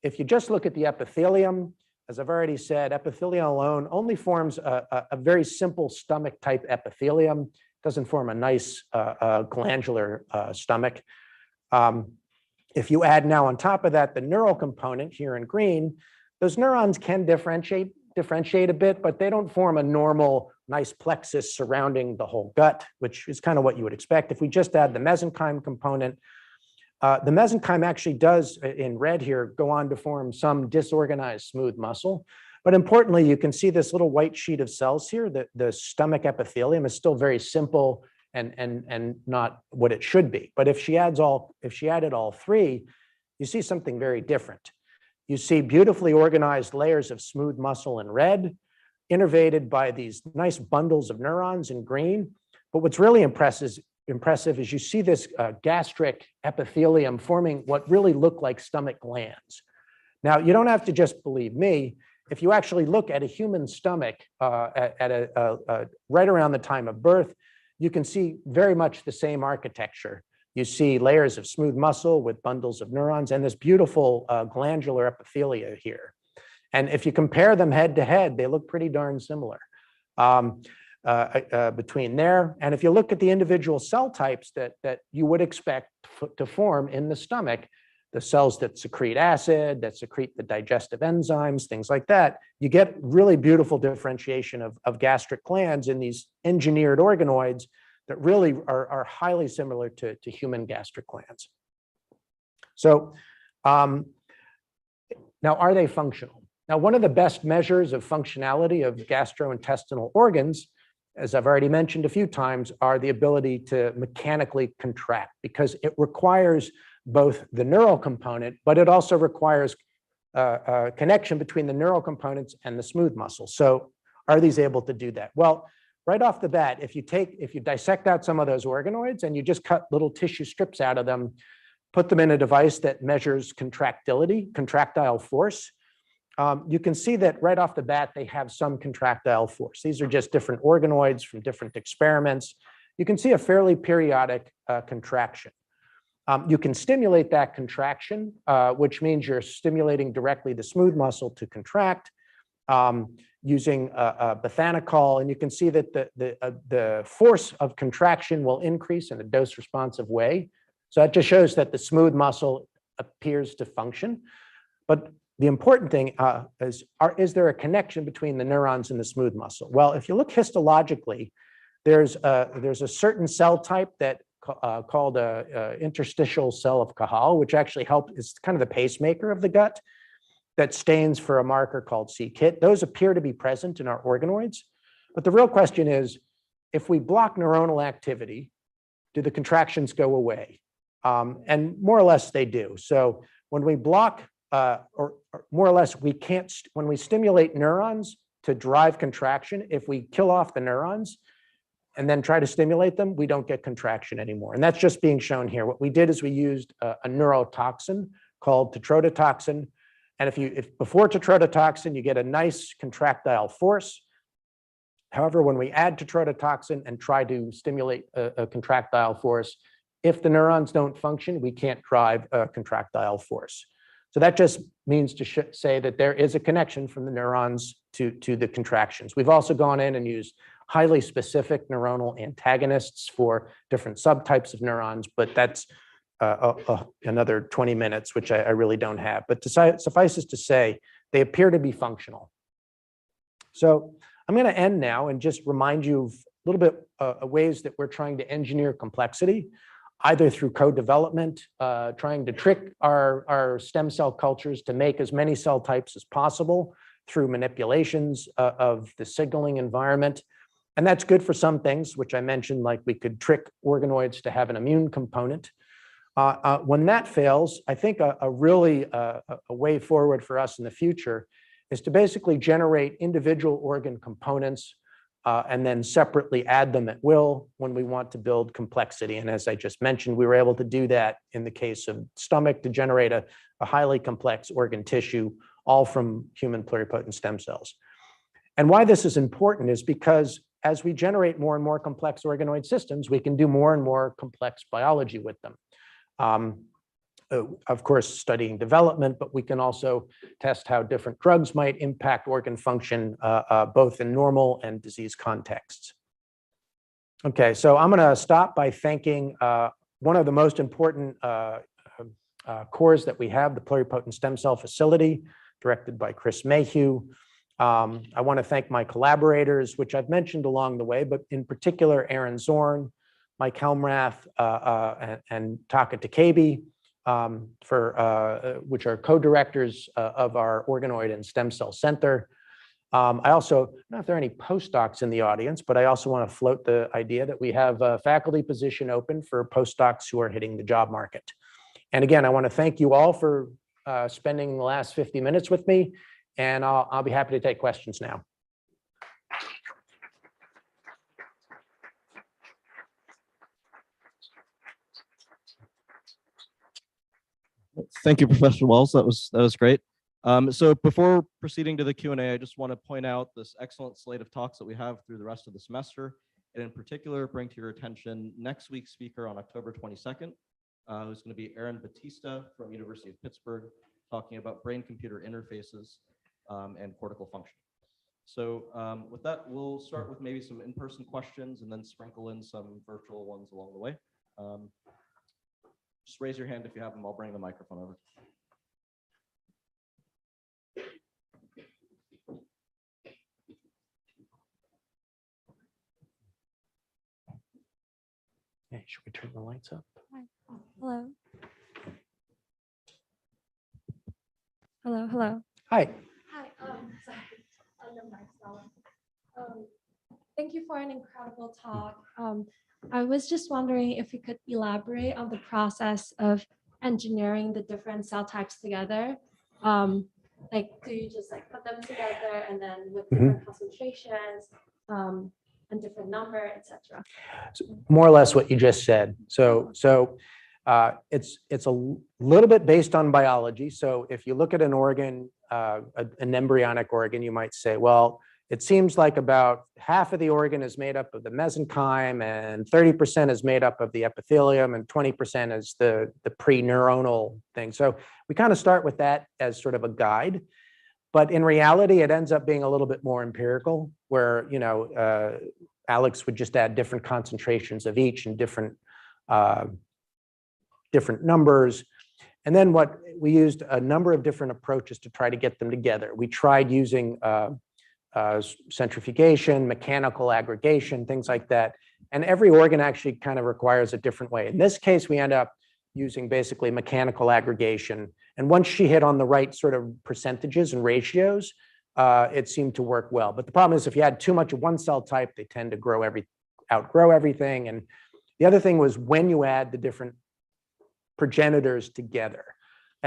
if you just look at the epithelium, as I've already said, epithelium alone only forms a very simple stomach type epithelium, doesn't form a nice glandular stomach. If you add now on top of that the neural component here in green, those neurons can differentiate a bit, but they don't form a normal nice plexus surrounding the whole gut, which is kind of what you would expect. If we just add the mesenchyme component, the mesenchyme actually does, in red here, go on to form some disorganized smooth muscle. But importantly, you can see this little white sheet of cells here. The stomach epithelium is still very simple and not what it should be. But if she added all 3, you see something very different. You see beautifully organized layers of smooth muscle in red, innervated by these nice bundles of neurons in green. But what's really impressive is you see this gastric epithelium forming what really look like stomach glands. Now, you don't have to just believe me. If you actually look at a human stomach right around the time of birth, you can see very much the same architecture. You see layers of smooth muscle with bundles of neurons and this beautiful glandular epithelia here. And if you compare them head to head, they look pretty darn similar between there. And if you look at the individual cell types that you would expect to form in the stomach, the cells that secrete acid, that secrete the digestive enzymes, things like that, you get really beautiful differentiation of gastric glands in these engineered organoids that really are highly similar to human gastric glands. So now, are they functional? Now, one of the best measures of functionality of gastrointestinal organs, as I've already mentioned a few times, are the ability to mechanically contract, because it requires both the neural component, but it also requires a connection between the neural components and the smooth muscle. So are these able to do that? Well, right off the bat, if you dissect out some of those organoids and you just cut little tissue strips out of them, put them in a device that measures contractility, contractile force, you can see that right off the bat, they have some contractile force. These are just different organoids from different experiments. You can see a fairly periodic contraction. You can stimulate that contraction, which means you're stimulating directly the smooth muscle to contract using bethanocol. And you can see that the force of contraction will increase in a dose-responsive way. So that just shows that the smooth muscle appears to function. But the important thing is there a connection between the neurons and the smooth muscle? Well, if you look histologically, there's a certain cell type that called a interstitial cell of Cajal, which actually is kind of the pacemaker of the gut, that stains for a marker called c-KIT. Those appear to be present in our organoids. But the real question is, if we block neuronal activity, do the contractions go away? And more or less they do. So when we block or more or less, we can't, when we stimulate neurons to drive contraction, if we kill off the neurons and then try to stimulate them, we don't get contraction anymore. And that's just being shown here. What we did is we used a neurotoxin called tetrodotoxin. And if before tetrodotoxin, you get a nice contractile force. However, when we add tetrodotoxin and try to stimulate a contractile force, if the neurons don't function, we can't drive a contractile force. So that just means to say that there is a connection from the neurons to the contractions. We've also gone in and used highly specific neuronal antagonists for different subtypes of neurons, but that's another 20 minutes, which I really don't have. But suffice it to say, they appear to be functional. So I'm going to end now and just remind you of a little bit of ways that we're trying to engineer complexity, either through co-development, trying to trick our stem cell cultures to make as many cell types as possible through manipulations of the signaling environment. And that's good for some things, which I mentioned, like we could trick organoids to have an immune component. When that fails, I think a way forward for us in the future is to basically generate individual organ components and then separately add them at will when we want to build complexity. And as I just mentioned, we were able to do that in the case of stomach to generate a highly complex organ tissue, all from human pluripotent stem cells. And why this is important is because as we generate more and more complex organoid systems, we can do more and more complex biology with them. Of course, studying development, but we can also test how different drugs might impact organ function, both in normal and disease contexts. Okay, so I'm going to stop by thanking one of the most important cores that we have, the Pluripotent Stem Cell Facility, directed by Chris Mayhew. I want to thank my collaborators, which I've mentioned along the way, but in particular, Aaron Zorn, Mike Helmrath, and Taka Takabe, which are co-directors of our Organoid and Stem Cell Center. I also, I don't know if there are any postdocs in the audience, but I also want to float the idea that we have a faculty position open for postdocs who are hitting the job market. And again, I want to thank you all for spending the last 50 minutes with me, and I'll be happy to take questions now. Thank you, Professor Wells. That was great. So before proceeding to the Q&A, I just want to point out this excellent slate of talks that we have through the rest of the semester, and in particular, bring to your attention next week's speaker on October 22nd, who's going to be Aaron Batista from University of Pittsburgh, talking about brain-computer interfaces and cortical function. So with that, we'll start with maybe some in-person questions and then sprinkle in some virtual ones along the way. Just raise your hand if you have them. I'll bring the microphone over. Hey, should we turn the lights up? Hello. Hello. Hi. Hi. Sorry. Thank you for an incredible talk. I was just wondering if you could elaborate on the process of engineering the different cell types together. Like, do you just like put them together and then with different concentrations and different number, etc.? So more or less what you just said. So it's a little bit based on biology. So if you look at an organ, an embryonic organ, you might say, well, it seems like about half of the organ is made up of the mesenchyme and 30% is made up of the epithelium and 20% is the pre-neuronal thing. So we kind of start with that as sort of a guide, but in reality, it ends up being a little bit more empirical where, you know, Alex would just add different concentrations of each and different numbers. And then we used a number of different approaches to try to get them together. We tried using centrifugation, mechanical aggregation, things like that. And every organ actually kind of requires a different way. In this case, we end up using basically mechanical aggregation. And once she hit on the right sort of percentages and ratios, it seemed to work well. But the problem is if you add too much of one cell type, they tend to outgrow everything. And the other thing was when you add the different progenitors together.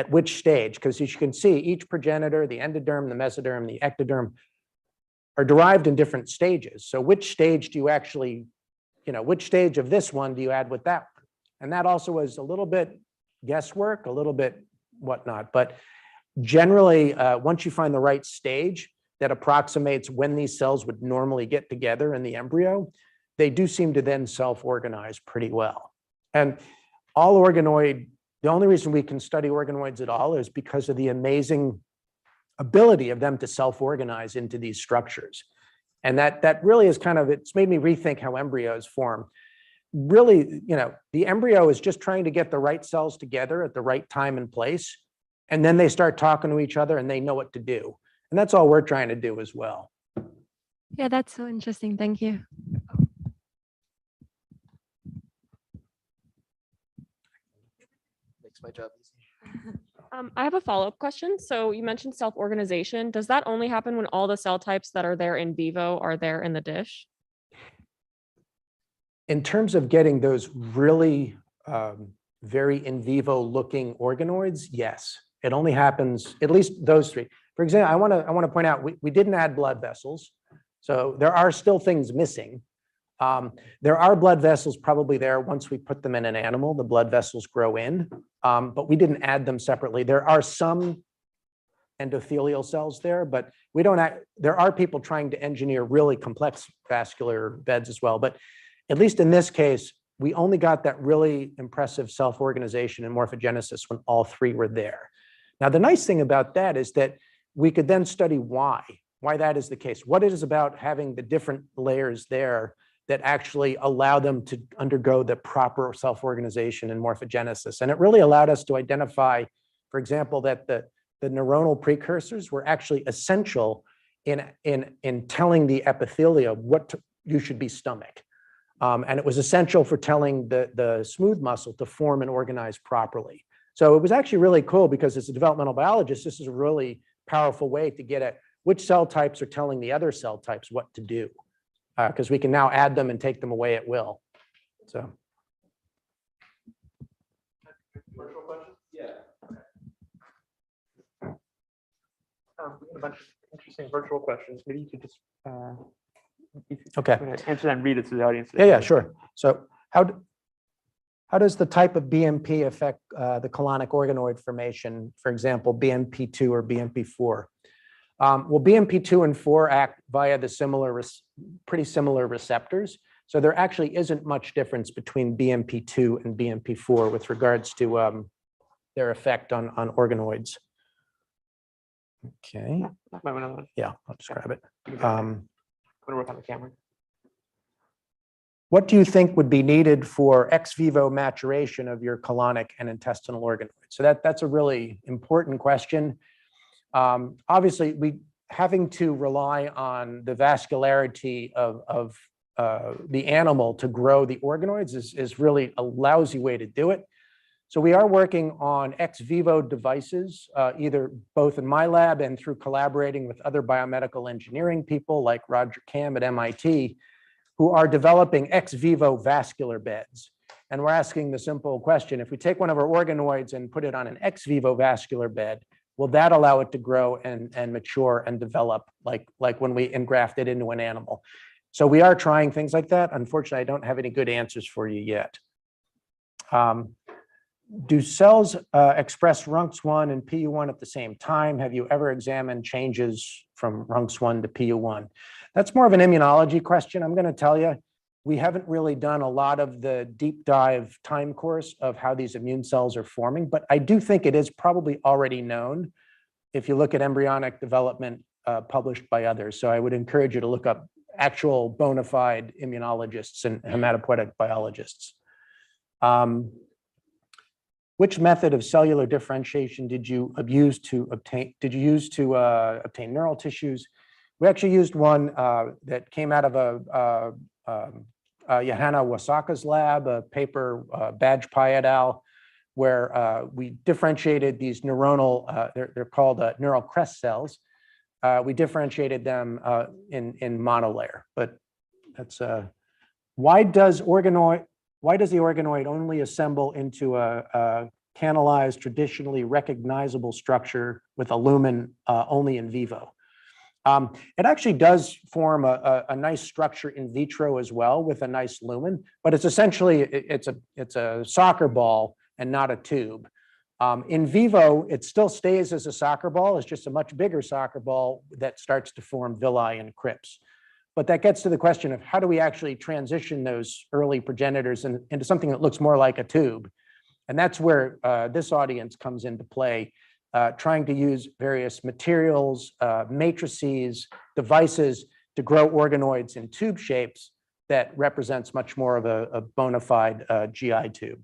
at which stage, because as you can see, each progenitor, the endoderm, the mesoderm, the ectoderm, are derived in different stages. So which stage do you actually, which stage of this one do you add with that one? And that also was a little bit guesswork, a little bit whatnot. But generally, once you find the right stage that approximates when these cells would normally get together in the embryo, they do seem to then self-organize pretty well. And all organoid, the only reason we can study organoids at all is because of the amazing ability of them to self-organize into these structures. And that really is kind of, it's made me rethink how embryos form. Really, the embryo is just trying to get the right cells together at the right time and place. And then they start talking to each other and they know what to do. And that's all we're trying to do as well. Yeah, that's so interesting. Thank you. Makes my job easy. I have a follow-up question. So you mentioned self-organization. Does that only happen when all the cell types that are there in vivo are there in the dish? In terms of getting those really very in vivo looking organoids, yes. It only happens, at least those three. For example, I want to point out, we didn't add blood vessels. So there are still things missing. There are blood vessels probably there once we put them in an animal, the blood vessels grow in, but we didn't add them separately. There are some endothelial cells there, but we don't there are people trying to engineer really complex vascular beds as well. But at least in this case, we only got that really impressive self-organization and morphogenesis when all three were there. Now, the nice thing about that is that we could then study why that is the case. What it is about having the different layers there that actually allow them to undergo the proper self-organization and morphogenesis. And it really allowed us to identify, for example, that the neuronal precursors were actually essential in telling the epithelia what you should be stomach. And it was essential for telling the smooth muscle to form and organize properly. So it was actually really cool because as a developmental biologist, this is a really powerful way to get at which cell types are telling the other cell types what to do. Because we can now add them and take them away at will. So. Virtual questions? Yeah. We have a bunch of interesting virtual questions. Maybe you could just Okay. answer them and read it to the audience. Yeah, sure. So how does the type of BMP affect the colonic organoid formation, for example, BMP2 or BMP4? Well, BMP2 and 4 act via the pretty similar receptors. So there actually isn't much difference between BMP2 and BMP4 with regards to their effect on organoids. Okay. Yeah, I'll just grab it. Going to work on the camera. What do you think would be needed for ex vivo maturation of your colonic and intestinal organoids? So that's a really important question. Obviously, having to rely on the vascularity of the animal to grow the organoids is really a lousy way to do it. So we are working on ex vivo devices, either both in my lab and through collaborating with other biomedical engineering people like Roger Cam at MIT, who are developing ex vivo vascular beds. And we're asking the simple question, if we take one of our organoids and put it on an ex vivo vascular bed, will that allow it to grow and mature and develop like when we engraft it into an animal? So we are trying things like that. Unfortunately, I don't have any good answers for you yet. Do cells express RUNX1 and PU1 at the same time? Have you ever examined changes from RUNX1 to PU1? That's more of an immunology question. I'm going to tell you, we haven't really done a lot of the deep dive time course of how these immune cells are forming, but I do think it is probably already known if you look at embryonic development published by others. So I would encourage you to look up actual bona fide immunologists and hematopoietic biologists. Which method of cellular differentiation did you use to obtain neural tissues? We actually used one that came out of Johanna Wasaka's lab, a paper, Badge Pai et al., where we differentiated these neuronal, they're called neural crest cells. We differentiated them in monolayer, but that's, why does the organoid only assemble into a canalized, traditionally recognizable structure with a lumen only in vivo. It actually does form a nice structure in vitro as well with a nice lumen, but it's essentially, it's a soccer ball and not a tube. In vivo, it still stays as a soccer ball. It's just a much bigger soccer ball that starts to form villi and crypts. But that gets to the question of how do we actually transition those early progenitors into something that looks more like a tube? And that's where this audience comes into play, trying to use various materials, matrices, devices to grow organoids in tube shapes that represents much more of a bona fide GI tube.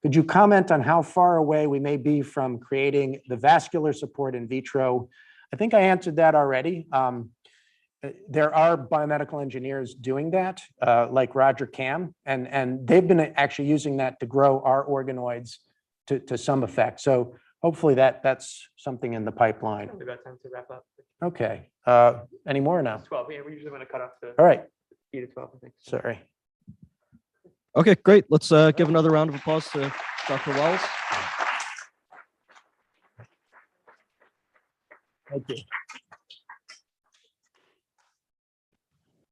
Could you comment on how far away we may be from creating the vascular support in vitro? I think I answered that already. There are biomedical engineers doing that, like Roger Cam, and they've been actually using that to grow our organoids to some effect. So hopefully that's something in the pipeline. We've got time to wrap up. Okay. Any more now? 12. Yeah, we usually want to cut off the All right. 8 to 12, I think. Sorry. Okay, great. Let's give another round of applause to Dr. Wells. Thank you.